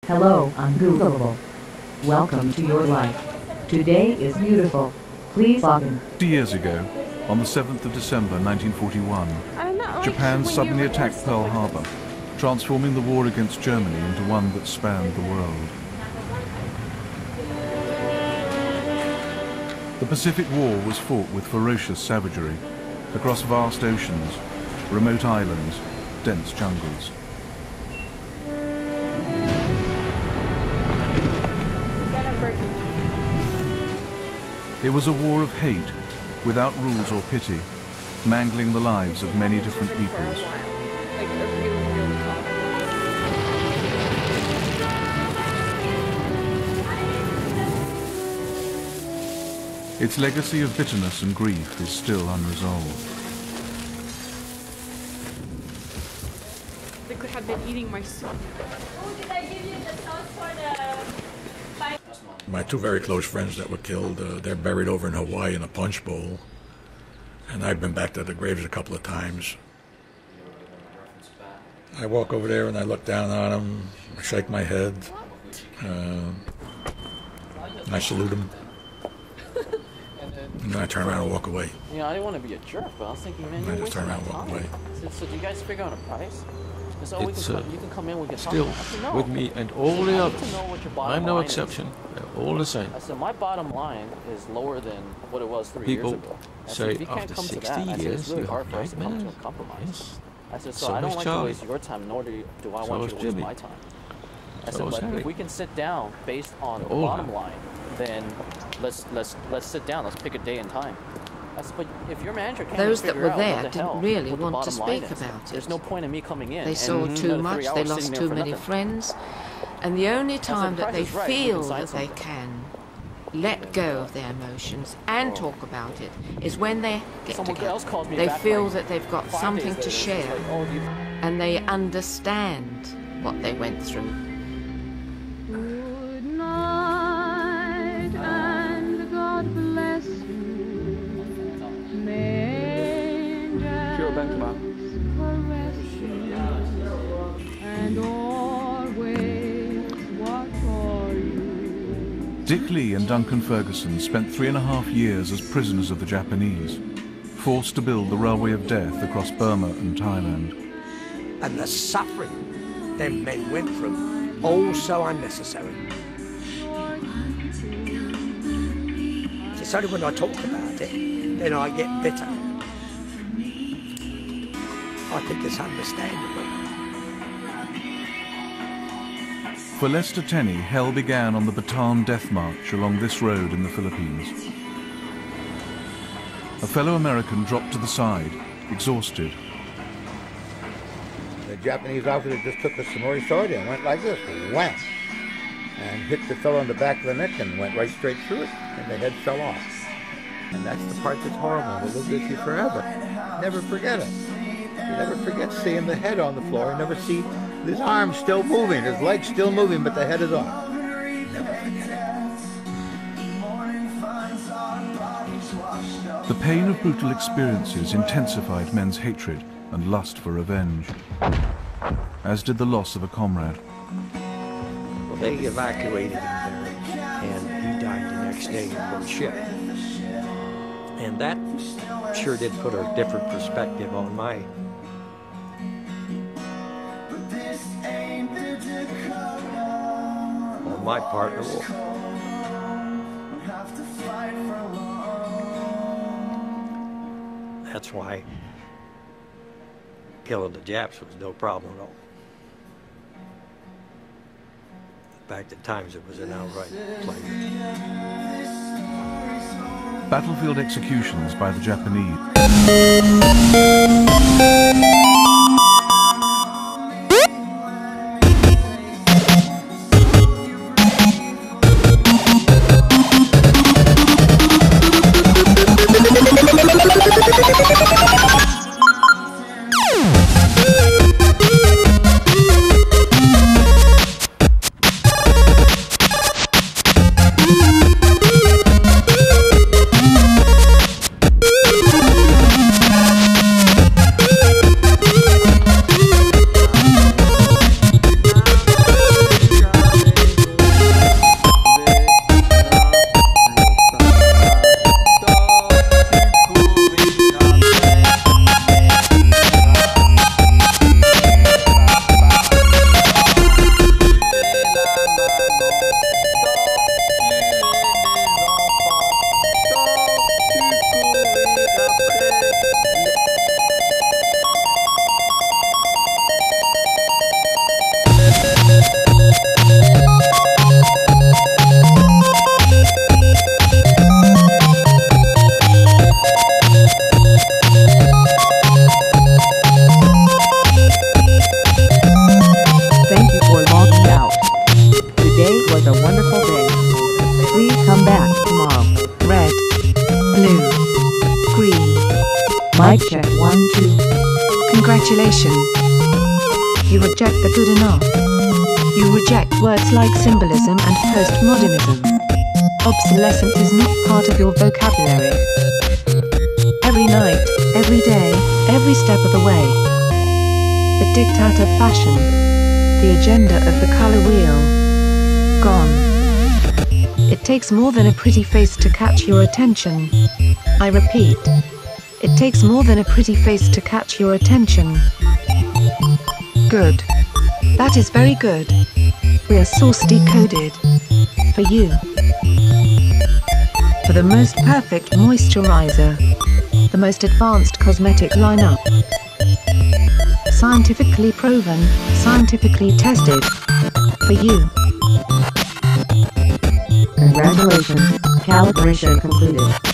Hello, ungoogleable. Welcome to your life. Today is beautiful. Please login. 2 years ago, on the 7th of December 1941, Japan suddenly attacked Pearl Harbor, transforming the war against Germany into one that spanned the world. The Pacific War was fought with ferocious savagery, across vast oceans, remote islands, dense jungles. It was a war of hate, without rules or pity, mangling the lives of many different peoples. Its legacy of bitterness and grief is still unresolved. They could have been eating my soup. Did I give you the sauce for the... My two very close friends that were killed, they're buried over in Hawaii in a punch bowl. And I've been back to the graves a couple of times. I walk over there and I look down on them, I shake my head, and I salute them. And then I turn around and walk away. You know, I didn't want to be a jerk, but I was thinking, man, I just turn around and walk away. So do you guys figure out a price? So It's you can come in, we can still talk. with me and all the others. I'm no line exception. They're all the same. I said, my bottom line is lower than what it was 3 People years ago. I said, say if you can't after come to 60 that, I said, years, it's really you're hard for us to right, come to man. a compromise. Yes. I said, So so I don't is like to Charlie. waste your time, nor do I So want you is to waste Jimmy. my time. I So said, is but Harry. if we can sit down based on the They're all bottom happy. line, then let's sit down, let's pick a day and time. I said, but if your manager can't Those that figure were out there what the hell didn't really what the want to bottom line speak is, about there's it. no point in me coming in. They saw and too another much, 3 they hours lost sitting there too for many nothing. friends, and the only time that price they is right, we can feel sign that they something. can let go of their emotions and talk about it is when they get Someone together. else calls me They back feel like that they've got 5 something days to later, share, it's like, oh, you... and they understand what they went through. Good night, and God bless you. May angels caress you, and always watch for you. Dick Lee and Duncan Ferguson spent 3.5 years as prisoners of the Japanese, forced to build the Railway of Death across Burma and Thailand. And the suffering them men went through, all so unnecessary. It's only when I talk about it, then I get bitter. I think it's understandable. For Lester Tenney, hell began on the Bataan Death March along this road in the Philippines. A fellow American dropped to the side, exhausted. The Japanese officer just took a samurai sword and went like this, wham! And hit the fellow on the back of the neck and went right straight through it, and the head fell off. And that's the part that's horrible. It lives with you forever. Never forget it. You never forget seeing the head on the floor. You never see his arm still moving, his legs still moving, but the head is off. Never forget it. The pain of brutal experiences intensified men's hatred and lust for revenge, as did the loss of a comrade. Well, they evacuated him there, and he died the next day on ship. And that sure did put a different perspective on my part of the war. That's why killing the Japs was no problem at all. Back at times it was an outright pleasure. Battlefield executions by the Japanese. Mic check 1 2. Congratulations. You reject the good enough. You reject words like symbolism and postmodernism. Obsolescence is not part of your vocabulary. Every night, every day, every step of the way. The diktat of fashion. The agenda of the color wheel. Gone. It takes more than a pretty face to catch your attention. I repeat. It takes more than a pretty face to catch your attention. Good. That is very good. We are source decoded. For you. For the most perfect moisturizer. The most advanced cosmetic lineup. Scientifically proven, scientifically tested. For you. Congratulations, calibration completed.